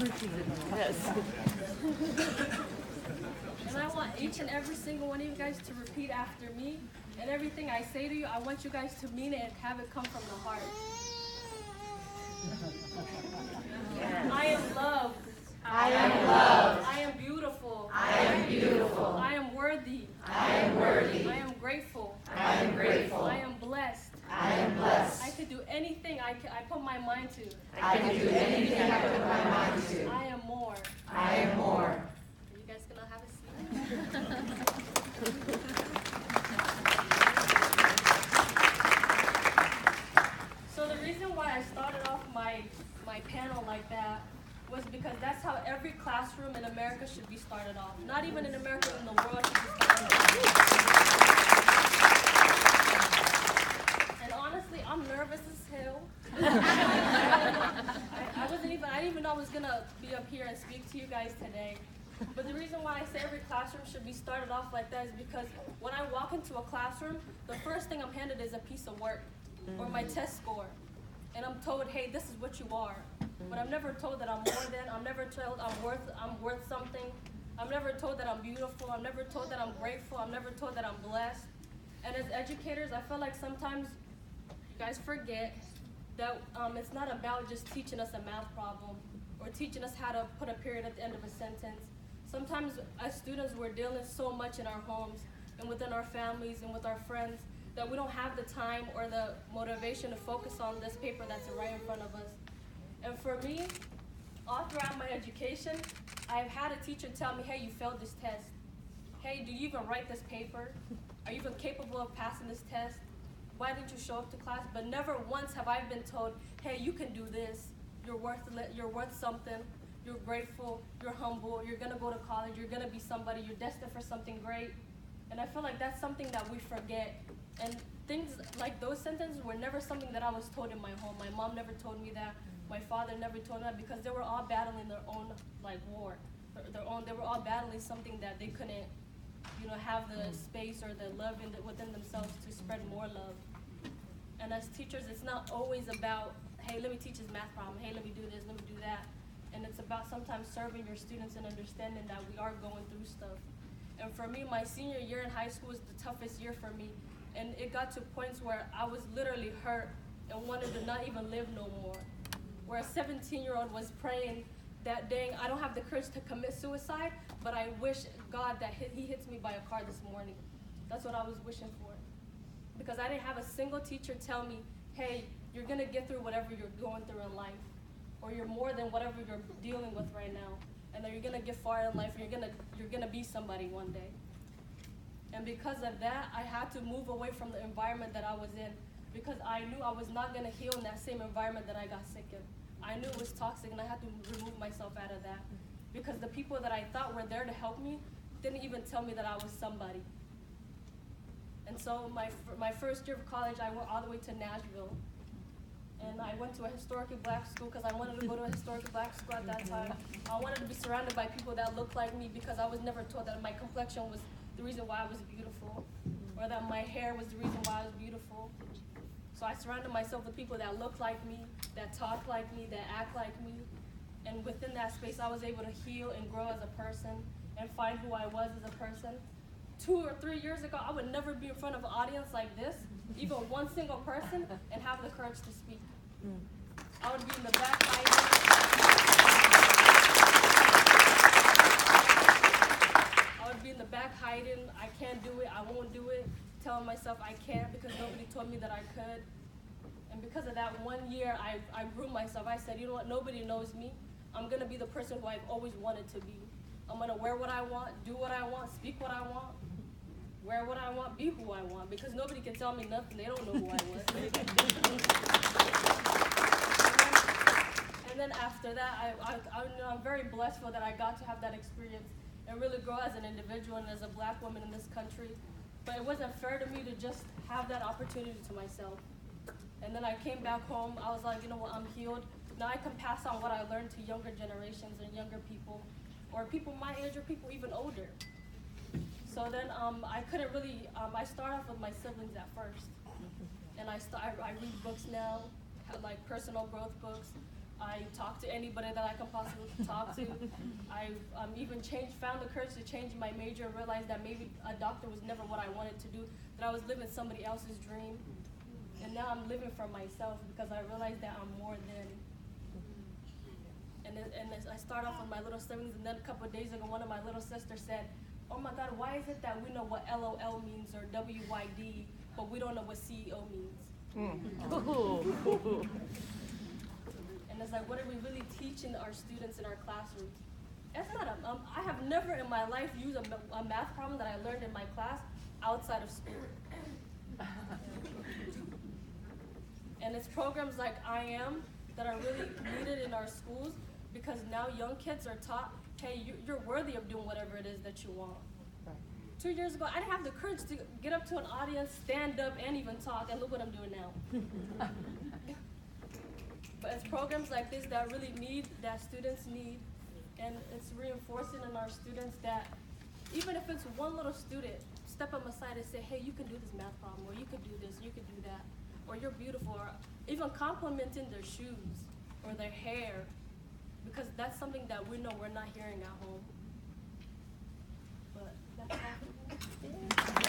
Yes. And I want each and every single one of you guys to repeat after me. And everything I say to you, I want you guys to mean it and have it come from the heart. I am loved. I am loved. I am beautiful. I am beautiful. I am worthy. I am worthy. I am grateful. I am grateful. I am blessed. I am blessed. I can do anything I put my mind to. I can do anything I put my mind to. I am more. I am more. Are you guys gonna have a seat? So the reason why I started off my panel like that was because that's how every classroom in America should be started off. Not even in America, in the world should be started off. And honestly, I'm nervous as hell. I didn't even know I was gonna be up here and speak to you guys today. But the reason why I say every classroom should be started off like that is because when I walk into a classroom, the first thing I'm handed is a piece of work or my test score. And I'm told, hey, this is what you are. But I'm never told that I'm more than, I'm never told I'm worth something. I'm never told that I'm beautiful. I'm never told that I'm grateful. I'm never told that I'm blessed. And as educators, I feel like sometimes you guys forget that it's not about just teaching us a math problem or teaching us how to put a period at the end of a sentence. Sometimes as students, we're dealing so much in our homes and within our families and with our friends that we don't have the time or the motivation to focus on this paper that's right in front of us. And for me, all throughout my education, I've had a teacher tell me, hey, you failed this test. Hey, do you even write this paper? Are you even capable of passing this test? Why didn't you show up to class? But never once have I been told, hey, you can do this. You're worth something. You're grateful. You're humble. You're gonna go to college. You're gonna be somebody. You're destined for something great. And I feel like that's something that we forget. And things like those sentences were never something that I was told in my home. My mom never told me that. My father never told me that because they were all battling their own war. They were all battling something that they couldn't, have the space or the love within themselves to spread more love. And as teachers, it's not always about, hey, let me teach this math problem. Hey, let me do this, let me do that. And it's about sometimes serving your students and understanding that we are going through stuff. And for me, my senior year in high school was the toughest year for me. And it got to points where I was literally hurt and wanted to not even live no more. Where a 17-year-old was praying that, dang, I don't have the courage to commit suicide, but I wish God that he hits me by a car this morning. That's what I was wishing for. Because I didn't have a single teacher tell me, hey, you're gonna get through whatever you're going through in life. Or you're more than whatever you're dealing with right now. And that you're gonna get far in life and you're gonna be somebody one day. And because of that, I had to move away from the environment that I was in because I knew I was not gonna heal in that same environment that I got sick in. I knew it was toxic and I had to remove myself out of that because the people that I thought were there to help me didn't even tell me that I was somebody. And so my first year of college, I went all the way to Nashville. And I went to a historically black school because I wanted to go to a historically black school at that time. I wanted to be surrounded by people that looked like me because I was never told that my complexion was the reason why I was beautiful or that my hair was the reason why I was beautiful. So I surrounded myself with people that looked like me, that talked like me, that act like me. And within that space, I was able to heal and grow as a person and find who I was as a person. 2 or 3 years ago, I would never be in front of an audience like this, even one single person, and have the courage to speak. I would be in the back hiding. I would be in the back hiding. I can't do it. I won't do it. Telling myself I can't because nobody told me that I could. And because of that 1 year, I grew myself. I said, you know what? Nobody knows me. I'm going to be the person who I've always wanted to be. I'm going to wear what I want, do what I want, speak what I want, wear what I want, be who I want, because nobody can tell me nothing. They don't know who I was. And then after that, I'm very blessed for that I got to have that experience and really grow as an individual and as a black woman in this country. But it wasn't fair to me to just have that opportunity to myself. And then I came back home. I was like, you know what, I'm healed. Now I can pass on what I learned to younger generations and younger people, or people my age or people even older. So then I couldn't really, I started off with my siblings at first. And I read books now, like personal growth books. I talk to anybody that I can possibly talk to. I've even found the courage to change my major and realized that maybe a doctor was never what I wanted to do, that I was living somebody else's dream. And now I'm living for myself because I realized that I'm more than. And I start off with my little siblings, and then a couple of days ago, one of my little sisters said, "Oh my God, why is it that we know what LOL means or WYD, but we don't know what CEO means?" And it's like, what are we really teaching our students in our classrooms? It's not I have never in my life used a math problem that I learned in my class outside of school. And it's programs like I Am that are really needed in our schools, because now young kids are taught, hey, you're worthy of doing whatever it is that you want. 2 years ago, I didn't have the courage to get up to an audience, stand up, and even talk, and look what I'm doing now. But it's programs like this that really that students need, and it's reinforcing in our students that even if it's one little student, step them aside and say, hey, you can do this math problem, or you can do this, you can do that, or you're beautiful, or even complimenting their shoes or their hair, because that's something that we know we're not hearing at home. But that's all.